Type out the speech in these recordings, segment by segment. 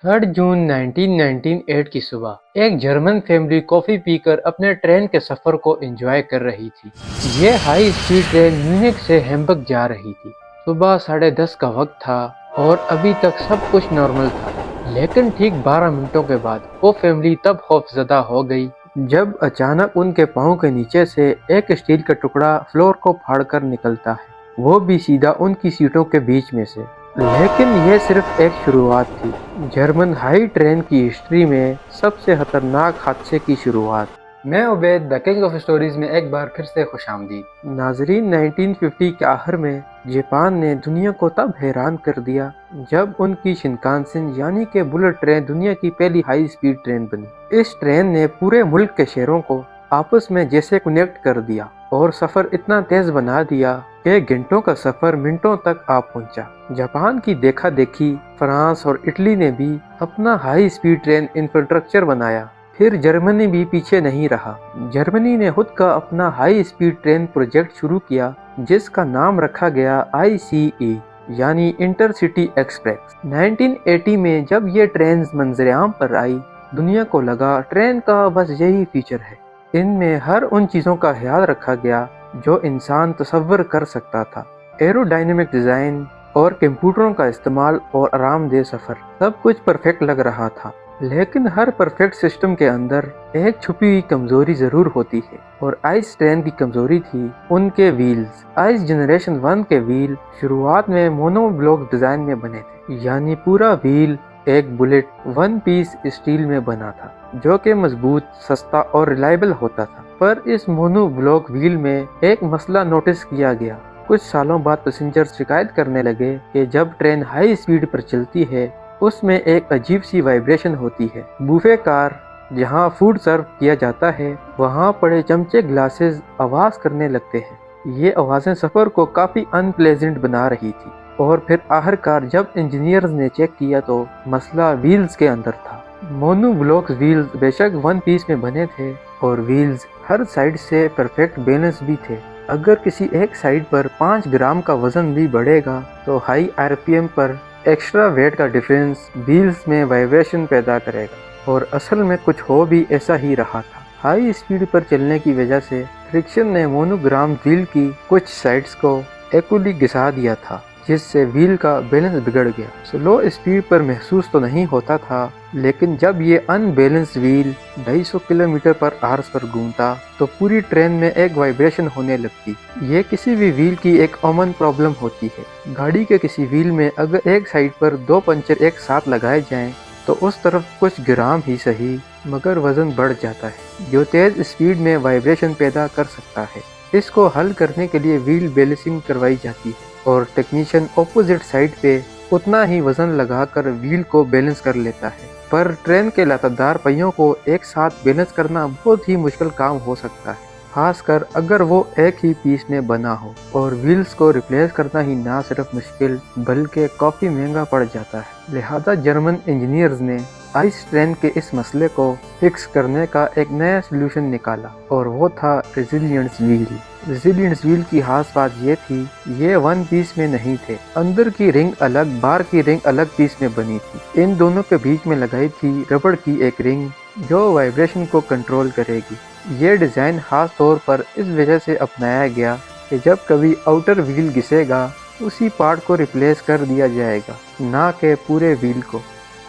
3 जून 1998 की सुबह एक जर्मन फैमिली कॉफी पीकर अपने ट्रेन के सफर को एंजॉय कर रही थी। ये हाई स्पीड ट्रेन म्यूनिख से हैम्बर्ग जा रही थी। सुबह 10:30 का वक्त था और अभी तक सब कुछ नॉर्मल था, लेकिन ठीक 12 मिनटों के बाद वो फैमिली तब खौफजदा हो गई जब अचानक उनके पाँव के नीचे से एक स्टील का टुकड़ा फ्लोर को फाड़कर निकलता है, वो भी सीधा उनकी सीटों के बीच में से। लेकिन ये सिर्फ एक शुरुआत थी, जर्मन हाई ट्रेन की हिस्ट्री में सबसे खतरनाक हादसे की शुरुआत। मैं Ubaid the king of stories में एक बार फिर से खुशामदीद। नाजरीन, 1950 के आखिर में जापान ने दुनिया को तब हैरान कर दिया जब उनकी शिनकानसेन यानी कि बुलेट ट्रेन दुनिया की पहली हाई स्पीड ट्रेन बनी। इस ट्रेन ने पूरे मुल्क के शहरों को आपस में जैसे कनेक्ट कर दिया और सफर इतना तेज बना दिया कि घंटों का सफर मिनटों तक आ पहुंचा। जापान की देखा देखी फ्रांस और इटली ने भी अपना हाई स्पीड ट्रेन इंफ्रास्ट्रक्चर बनाया। फिर जर्मनी भी पीछे नहीं रहा। जर्मनी ने खुद का अपना हाई स्पीड ट्रेन प्रोजेक्ट शुरू किया जिसका नाम रखा गया ICE यानी इंटरसिटी एक्सप्रेस। 1980 में जब ये ट्रेन मंजरेआम पर आई, दुनिया को लगा ट्रेन का बस यही फीचर है। इनमें हर उन चीज़ों का ख्याल रखा गया जो इंसान तसव्वुर कर सकता था। एरोडायनेमिक डिज़ाइन और कंप्यूटरों का इस्तेमाल और आरामदेह सफ़र, सब कुछ परफेक्ट लग रहा था। लेकिन हर परफेक्ट सिस्टम के अंदर एक छुपी हुई कमजोरी जरूर होती है, और आइस ट्रेन की कमजोरी थी उनके व्हील्स। आइस जनरेशन 1 के व्हील शुरुआत में मोनोब्लॉक डिजाइन में बने थे, यानी पूरा व्हील एक बुलेट वन पीस स्टील में बना था जो कि मजबूत, सस्ता और रिलायबल होता था। पर इस मोनोब्लॉक व्हील में एक मसला नोटिस किया गया। कुछ सालों बाद पैसेंजर शिकायत करने लगे कि जब ट्रेन हाई स्पीड पर चलती है उसमें एक अजीब सी वाइब्रेशन होती है। बूफे कार जहां फूड सर्व किया जाता है, वहां पड़े चमचे ग्लासेस आवाज करने लगते हैं। ये आवाजें सफर को काफी अनप्लेजेंट बना रही थी। और फिर आखिरकार जब इंजीनियर्स ने चेक किया तो मसला व्हील्स के अंदर था। मोनोब्लॉक व्हील्स बेशक वन पीस में बने थे और व्हील्स हर साइड से परफेक्ट बैलेंस भी थे। अगर किसी एक साइड पर 5 ग्राम का वजन भी बढ़ेगा तो हाई RPM पर एक्स्ट्रा वेट का डिफरेंस व्हील्स में वाइब्रेशन पैदा करेगा। और असल में कुछ हो भी ऐसा ही रहा था। हाई स्पीड पर चलने की वजह से फ्रिक्शन ने मोनोग्राम व्हील की कुछ साइड्स को इक्वली घिसा दिया था, जिससे व्हील का बैलेंस बिगड़ गया। स्लो स्पीड पर महसूस तो नहीं होता था, लेकिन जब ये अनबैलेंस व्हील 250 किलोमीटर पर आवर्स पर घूमता तो पूरी ट्रेन में एक वाइब्रेशन होने लगती। ये किसी भी व्हील की एक कॉमन प्रॉब्लम होती है। गाड़ी के किसी व्हील में अगर एक साइड पर 2 पंचर एक साथ लगाए जाएं तो उस तरफ कुछ ग्राम ही सही मगर वजन बढ़ जाता है, जो तेज स्पीड में वाइब्रेशन पैदा कर सकता है। इसको हल करने के लिए व्हील बैलेंसिंग करवाई जाती है और टेक्नीशियन ऑपोजिट साइड पे उतना ही वजन लगाकर व्हील को बैलेंस कर लेता है। पर ट्रेन के लतादार पहियों को एक साथ बैलेंस करना बहुत ही मुश्किल काम हो सकता है, खासकर अगर वो एक ही पीस में बना हो। और व्हील्स को रिप्लेस करना ही ना सिर्फ मुश्किल बल्कि काफ़ी महंगा पड़ जाता है। लिहाजा जर्मन इंजीनियर्स ने आइस ट्रेन के इस मसले को फिक्स करने का एक नया सोल्यूशन निकाला, और वो था रेजिलियंस व्हील। रेजिलियंस व्हील की खास बात ये थी, ये वन पीस में नहीं थे। अंदर की रिंग अलग, बाहर की रिंग अलग पीस में बनी थी। इन दोनों के बीच में लगाई थी रबड़ की एक रिंग जो वाइब्रेशन को कंट्रोल करेगी। ये डिज़ाइन खास तौर पर इस वजह से अपनाया गया कि जब कभी आउटर व्हील घिसेगा उसी पार्ट को रिप्लेस कर दिया जाएगा, ना कि पूरे व्हील को।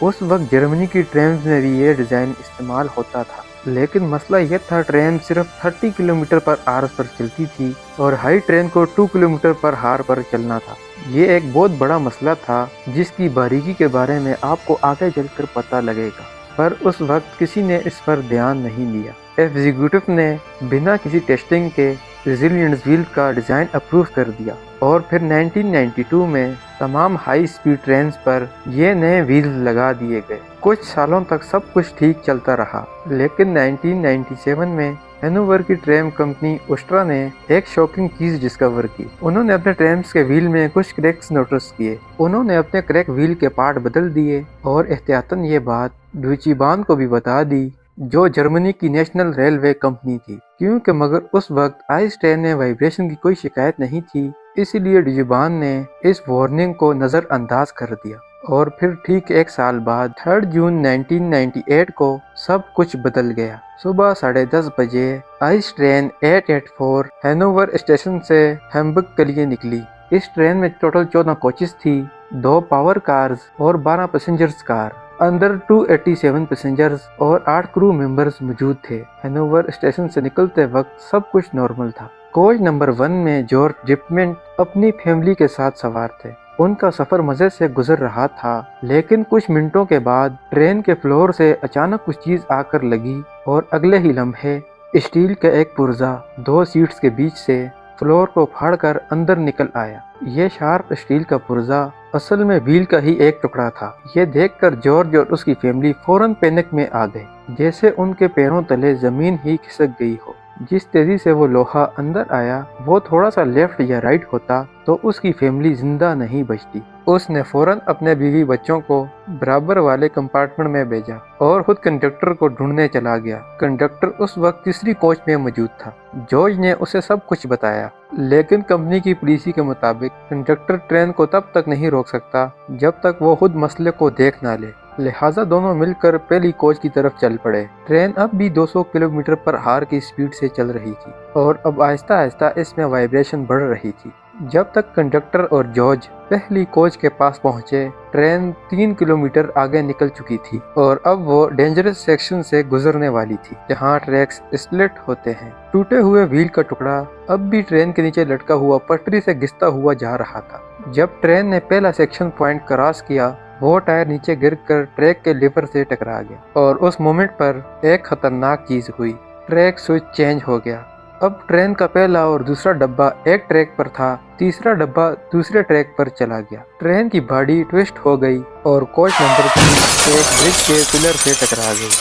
उस वक्त जर्मनी की ट्रेन में भी ये डिज़ाइन इस्तेमाल होता था, लेकिन मसला यह था ट्रेन सिर्फ 30 किलोमीटर पर आवर्स पर चलती थी और हाई ट्रेन को 2 किलोमीटर पर हार पर चलना था। ये एक बहुत बड़ा मसला था जिसकी बारीकी के बारे में आपको आगे चलकर पता लगेगा, पर उस वक्त किसी ने इस पर ध्यान नहीं दिया। एग्जीक्यूटिव ने बिना किसी टेस्टिंग के रेजिलियंस व्हील का डिज़ाइन अप्रूव कर दिया और फिर 1992 में तमाम हाई स्पीड ट्रेन्स पर ये नए व्हील्स लगा दिए गए। कुछ सालों तक सब कुछ ठीक चलता रहा, लेकिन 1997 में हैनोवर की ट्रेन कंपनी ओस्ट्रा ने एक शॉकिंग चीज डिस्कवर की। उन्होंने अपने ट्रेन्स के व्हील में कुछ क्रैक्स नोटिस किए। उन्होंने अपने क्रैक व्हील के पार्ट बदल दिए और एहतियातन ये बात ड्यूची बान को भी बता दी, जो जर्मनी की नेशनल रेलवे कंपनी थी। क्योंकि मगर उस वक्त आइस ट्रेन में वाइब्रेशन की कोई शिकायत नहीं थी, इसलिए ड्यूची बान ने इस वार्निंग को नज़रअंदाज कर दिया اور پھر ٹھیک ایک سال بعد 3 جون 1998 کو سب کچھ بدل گیا۔ صبح 10:30 بجے آئس ٹرین 884 ہینوور اسٹیشن سے ہیمبرگ کے لیے نکلی۔ اس ٹرین میں ٹوٹل 14 کوچز تھی، 2 پاور کارز اور 12 پیسنجرز کار۔ اندر 287 پیسنجرز اور 8 کرو ممبرز موجود تھے۔ ہینوور اسٹیشن سے نکلتے وقت سب کچھ نارمل تھا۔ کوچ نمبر 1 میں جارج ڈپمنٹ اپنی فیملی کے ساتھ سوار تھے۔ ان کا سفر مزے سے گزر رہا تھا، لیکن کچھ منٹوں کے بعد ٹرین کے فلور سے اچانک کچھ چیز آ کر لگی اور اگلے ہی لمحے اسٹیل کا ایک پرزہ 2 سیٹس کے بیچ سے فلور کو پھاڑ کر اندر نکل آیا۔ یہ شارپ اسٹیل کا پرزہ اصل میں وہیل کا ہی ایک ٹکڑا تھا۔ یہ دیکھ کر جارج اور اس کی فیملی فوراً پینک میں آ گئے، جیسے ان کے پیروں تلے زمین ہی کھسک گئی ہو۔ جس تیزی سے وہ لوہا اندر آیا، وہ تھوڑا سا لیفٹ یا رائٹ ہوتا تو اس کی فیملی زندہ نہیں بچتی۔ اس نے فوراً اپنے بیوی بچوں کو برابر والے کمپارٹمنٹ میں بھیجا اور خود کنڈکٹر کو ڈھونڈنے چلا گیا۔ کنڈکٹر اس وقت تیسری کوچ میں موجود تھا۔ جارج نے اسے سب کچھ بتایا، لیکن کمپنی کی پالیسی کے مطابق کنڈکٹر ٹرین کو تب تک نہیں روک سکتا جب تک وہ خود مسئلے کو دیکھ نہ لے، لہٰذا دونوں مل کر پہلی کوچ کی طرف چل پڑے۔ ٹرین اب بھی 200 کلومیٹر پر ہار کی سپیڈ سے چل رہی تھی اور اب آہستہ آہستہ اس میں وائبریشن بڑھ رہی تھی۔ جب تک کنڈکٹر اور جارج پہلی کوچ کے پاس پہنچے، ٹرین 3 کلومیٹر آگے نکل چکی تھی اور اب وہ ڈینجرس سیکشن سے گزرنے والی تھی، جہاں ٹریکس اسپلٹ ہوتے ہیں۔ ٹوٹے ہوئے وہیل کا ٹکڑا اب بھی ٹرین کے نیچے لٹکا ہوا پٹری سے گھستا ہوا جا رہا تھا۔ جب ٹرین نے پہلا سیکشن پوائنٹ کراس کیا، وہ ٹائر نیچے گر کر ٹریک کے لیور سے ٹکرا گیا اور اس مومنٹ پر ایک خطرناک چیز ہوئی۔ ٹریک سوئچ چینج ہو گیا۔ اب ٹرین کا پہلا اور دوسرا ڈبہ ایک ٹریک پر تھا، تیسرا ڈبہ دوسرے ٹریک پر چلا گیا۔ ٹرین کی باڈی ٹوسٹ ہو گئی اور کوچ نمبر 3 ایک برج کے پلر سے ٹکرا گئی۔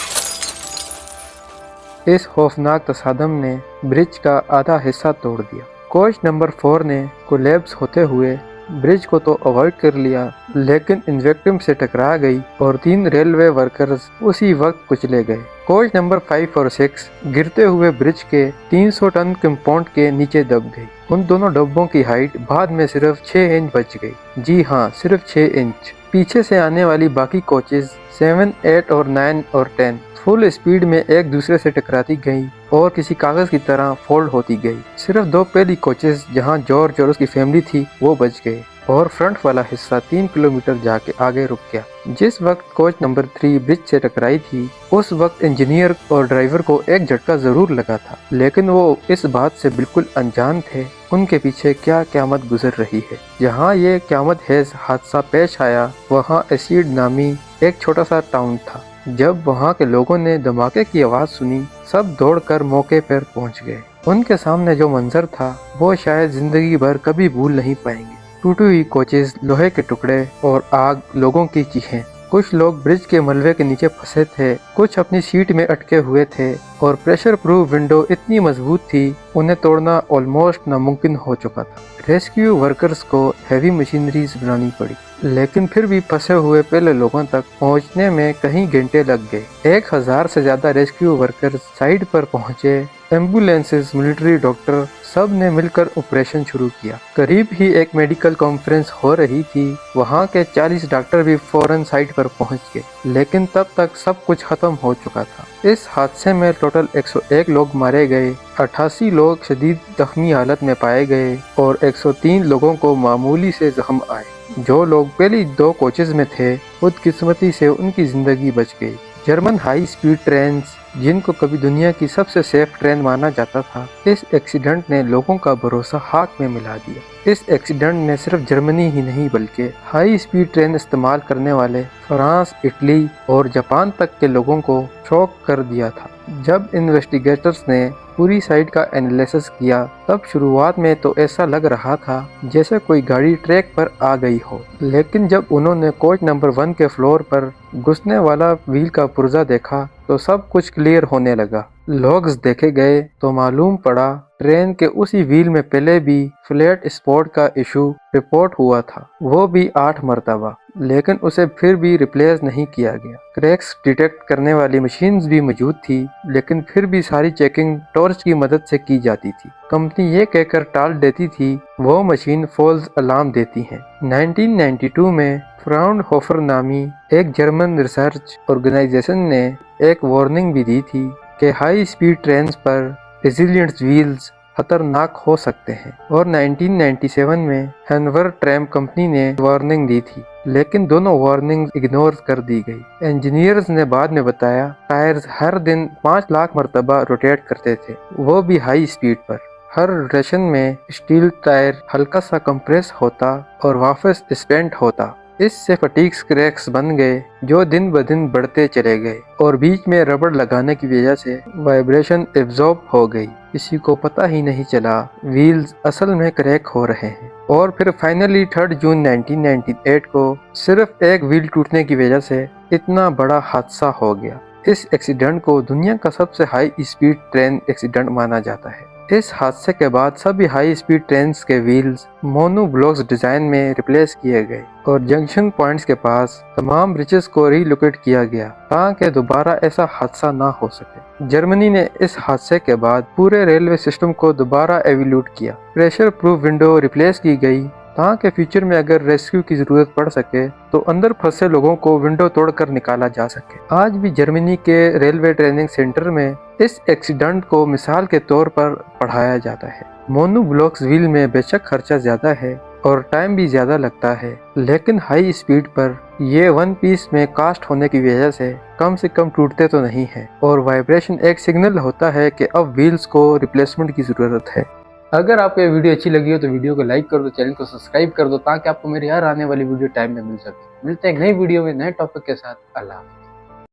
اس خوفناک تصادم نے برج کا آدھا حصہ توڑ دیا۔ کوچ نمبر 4 نے کولیپس ہوتے ہوئے برج کو تو اوائڈ کر لیا، لیکن انویکٹم سے ٹکرا گئی اور 3 ریلوے ورکرز اسی وقت کچلے گئے۔ کوچ نمبر 5 اور 6 گرتے ہوئے برج کے 300 ٹن کمپاؤنڈ کے نیچے دب گئی۔ ان دونوں ڈبوں کی ہائٹ بعد میں صرف 6 انچ بچ گئی۔ جی ہاں، صرف 6 انچ۔ پیچھے سے آنے والی باقی کوچز 7، 8 اور 9 اور 10 فل اسپیڈ میں ایک دوسرے سے ٹکراتی گئیں اور کسی کاغذ کی طرح فولڈ ہوتی گئی۔ صرف 2 پہلی کوچز جہاں جارج اور اس کی فیملی تھی وہ بچ گئے اور فرنٹ والا حصہ 3 کلومیٹر جا کے آگے رک گیا۔ جس وقت کوچ نمبر 3 برج سے ٹکرائی تھی، اس وقت انجینئر اور ڈرائیور کو ایک جھٹکا ضرور لگا تھا، لیکن وہ اس بات سے بالکل انجان تھے ان کے پیچھے کیا قیامت گزر رہی ہے۔ جہاں یہ قیامت خیز حادثہ پیش آیا، وہاں ایسیڈ نامی ایک چھوٹا سا ٹاؤن تھا۔ جب وہاں کے لوگوں نے دھماکے کی آواز سنی، سب دوڑ کر موقع پر پہنچ گئے۔ ان کے سامنے جو منظر تھا وہ شاید زندگی بھر کبھی بھول نہیں پائیں گے۔ ٹوٹی ہوئی کوچز، لوہے کے ٹکڑے اور آگ، لوگوں کی چیخیں۔ کچھ لوگ برج کے ملبے کے نیچے پھنسے تھے، کچھ اپنی سیٹ میں اٹکے ہوئے تھے اور پریشر پروف ونڈو اتنی مضبوط تھی انہیں توڑنا آلموسٹ ناممکن ہو چکا تھا۔ ریسکیو ورکرز کو ہیوی مشینریز بنانی پڑی، لیکن پھر بھی پھنسے ہوئے پہلے لوگوں تک پہنچنے میں کئی گھنٹے لگ گئے۔ 1000 سے زیادہ ریسکیو ورکرز سائٹ پر پہنچے، ایمبولینسز، ملٹری ڈاکٹر، سب نے مل کر آپریشن شروع کیا۔ قریب ہی ایک میڈیکل کانفرنس ہو رہی تھی، وہاں کے 40 ڈاکٹر بھی فوراً سائٹ پر پہنچ گئے، لیکن تب تک سب کچھ ختم ہو چکا تھا۔ اس حادثے میں ٹوٹل 101 لوگ مارے گئے، 88 لوگ شدید زخمی حالت میں پائے گئے اور 103 لوگوں کو معمولی سے زخم آئے۔ جو لوگ پہلی 2 کوچز میں تھے، بدقسمتی سے ان کی زندگی بچ گئی۔ جرمن ہائی سپیڈ ٹرینز، جن کو کبھی دنیا کی سب سے سیف ٹرین مانا جاتا تھا، اس ایکسیڈنٹ نے لوگوں کا بھروسہ خاک میں ملا دیا۔ اس ایکسیڈنٹ نے صرف جرمنی ہی نہیں بلکہ ہائی سپیڈ ٹرین استعمال کرنے والے فرانس، اٹلی اور جاپان تک کے لوگوں کو شوک کر دیا تھا۔ جب انویسٹیگیٹرز نے پوری سائٹ کا انالیسس کیا، تب شروعات میں تو ایسا لگ رہا تھا جیسے کوئی گاڑی ٹریک پر آ گئی ہو، لیکن جب انہوں نے کوچ نمبر 1 کے فلور پر گھسنے والا وہیل کا پرزہ دیکھا تو سب کچھ کلیئر ہونے لگا۔ لاگز دیکھے گئے تو معلوم پڑا ٹرین کے اسی وہیل میں پہلے بھی فلیٹ اسپاٹ کا ایشو رپورٹ ہوا تھا، وہ بھی 8 مرتبہ۔ लेकिन उसे फिर भी रिप्लेस नहीं किया गया। क्रैक्स डिटेक्ट करने वाली मशीन्स भी मौजूद थी, लेकिन फिर भी सारी चेकिंग टॉर्च की मदद से की जाती थी। कंपनी ये कहकर टाल देती थी वो मशीन फॉल्स अलार्म देती है। 1992 में फ्राउनहोफर नामी एक जर्मन रिसर्च ऑर्गेनाइजेशन ने एक वार्निंग भी दी थी कि हाई स्पीड ट्रेन्स पर रेजिलिएंट व्हील्स खतरनाक हो सकते हैं, और 1997 में हैनवर ट्रैम कंपनी ने वार्निंग दी थी, लेकिन दोनों वार्निंग इग्नोर कर दी गई। इंजीनियर्स ने बाद में बताया टायर्स हर दिन 5 लाख मरतबा रोटेट करते थे, वो भी हाई स्पीड पर। हर रोटेशन में स्टील टायर हल्का सा कंप्रेस होता और वापस स्पेंट होता। इससे फटीग्स क्रैक्स बन गए जो दिन ब दिन बढ़ते चले गए, और बीच में रबड़ लगाने की वजह से वाइब्रेशन एब्जॉर्ब हो गई। किसी को पता ही नहीं चला व्हील्स असल में क्रैक हो रहे हैं। और फिर फाइनली 3 जून 1998 को सिर्फ एक व्हील टूटने की वजह से इतना बड़ा हादसा हो गया। इस एक्सीडेंट को दुनिया का सबसे हाई स्पीड ट्रेन एक्सीडेंट माना जाता है। इस हादसे के बाद सभी हाई स्पीड ट्रेन्स के व्हील्स मोनो ब्लॉक्स डिजाइन में रिप्लेस किए गए और जंक्शन पॉइंट्स के पास तमाम ब्रिजेस को रीलोकेट किया गया ताकि दोबारा ऐसा हादसा ना हो सके। जर्मनी ने इस हादसे के बाद पूरे रेलवे सिस्टम को दोबारा एवोल्यूट किया। प्रेशर प्रूफ विंडो रिप्लेस की गई ताकि फ्यूचर में अगर रेस्क्यू की जरूरत पड़ सके तो अंदर फंसे लोगों को विंडो तोड़कर निकाला जा सके। आज भी जर्मनी के रेलवे ट्रेनिंग सेंटर में इस एक्सीडेंट को मिसाल के तौर पर पढ़ाया जाता है। मोनो ब्लॉक्स व्हील में बेशक खर्चा ज्यादा है और टाइम भी ज्यादा लगता है, लेकिन हाई स्पीड पर ये वन पीस में कास्ट होने की वजह से कम टूटते तो नहीं है, और वाइब्रेशन एक सिग्नल होता है कि अब व्हील्स को रिप्लेसमेंट की जरूरत है। अगर आपको ये वीडियो अच्छी लगी हो तो वीडियो को लाइक कर दो, चैनल को सब्सक्राइब कर दो ताकि आपको मेरी हर आने वाली वीडियो टाइम में मिल सके। मिलते हैं एक नई वीडियो में नए टॉपिक के साथ। अल्लाह हाफ़िज़।